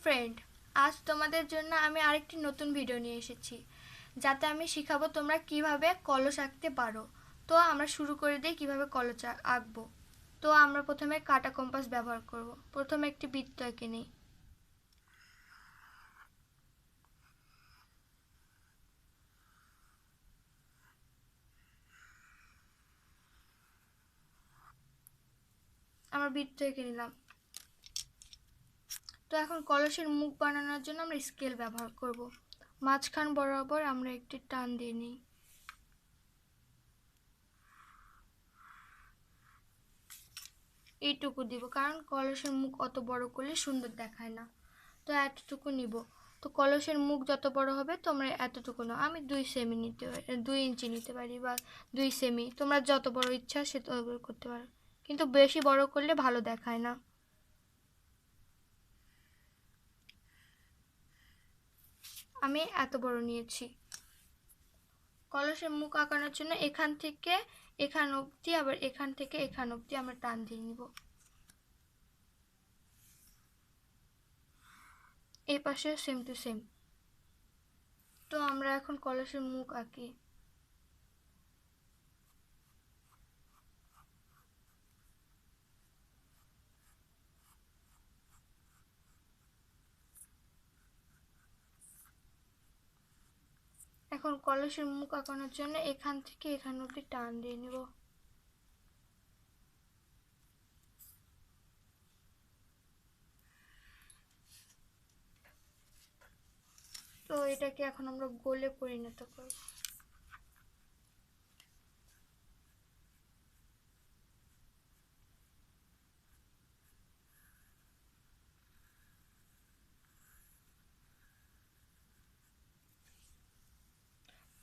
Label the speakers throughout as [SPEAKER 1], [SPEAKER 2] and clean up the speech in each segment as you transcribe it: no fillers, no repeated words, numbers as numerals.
[SPEAKER 1] Friend, আজ তোমাদের জন্য আমি আরেকটি নতুন ভিডিও নিয়ে এসেছি, যাতে আমি শেখাবো তোমরা কিভাবে কলস আঁকতে পারো। তো আমরা শুরু করে দিই কিভাবে কলস আঁকবো। তো আমরা প্রথমে কাটা কম্পাস ব্যবহার করব। প্রথমে একটি বৃত্ত এঁকে নিই। আমরা বৃত্ত এঁকে নিলাম। তো এখন কলসের মুখ বানানোর জন্য আমরা স্কেল ব্যবহার করব। মাঝখান বরাবর আমরা একটি টান দিয়ে নিই। এইটুকু দিব, কারণ কলসের মুখ অত বড় করলে সুন্দর দেখায় না। তো এতটুকু নিব। তো কলসের মুখ যত বড় হবে তোমরা এতটুকু নাও। আমি 2 সেমি নিতে পারি, 2 ইঞ্চি নিতে পারি, বা 2 সেমি। তোমরা যত বড় ইচ্ছা সে তত বড় করতে পারো, কিন্তু বেশি বড় করলে ভালো দেখায় না। আমি এত বড় নিয়েছি। কলসের মুখ আঁকানোর জন্য এখান থেকে এখান অবধি, আবার এখান থেকে এখান অবধি আমরা টান দিয়ে নিব। এই পাশে সেম টু সেম। তো আমরা এখন কলসের মুখ আঁকি। এখন কলসের মুখ আঁকানোর জন্য এখান থেকে এখান অবধি টান দিয়ে নিব। তো এটাকে এখন আমরা গোলে পরিণত করব।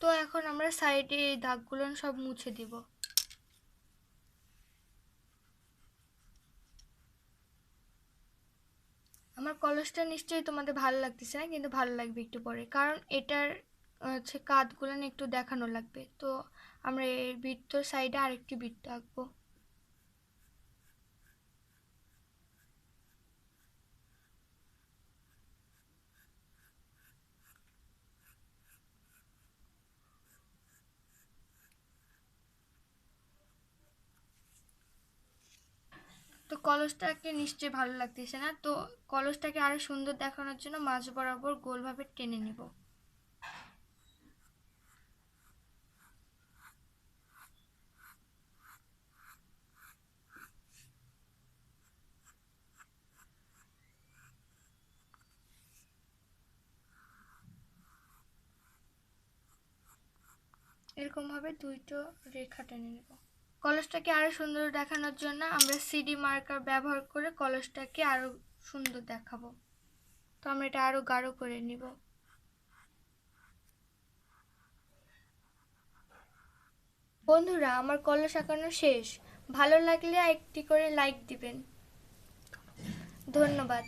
[SPEAKER 1] তো এখন আমরা সাইডে এই দাগগুলো সব মুছে দিব। আমার কলসটা নিশ্চয়ই তোমাদের ভালো লাগতেছে না, কিন্তু ভালো লাগবে একটু পরে, কারণ এটার কাঁধগুলো একটু দেখানো লাগবে। তো আমরা এই বৃত্তর সাইডে আরেকটি বৃত্ত আঁকবো। তো কলসটাকে নিশ্চয়ই ভালো লাগতেছে না, তো কলসটাকে আরো সুন্দর দেখানোর জন্য মাঝ বরাবর গোলভাবে টেনে নিব। এরকম ভাবে দুইটো রেখা টেনে নেব। কলসটাকে আরো সুন্দর দেখানোর জন্য আমরা সিডি মার্কার ব্যবহার করে কলসটাকে আরো সুন্দর দেখাবো। তো আমরা এটা আরো গাঢ় করে নিব। বন্ধুরা, আমার কলস আঁকানো শেষ। ভালো লাগলে একটি করে লাইক দিবেন। ধন্যবাদ।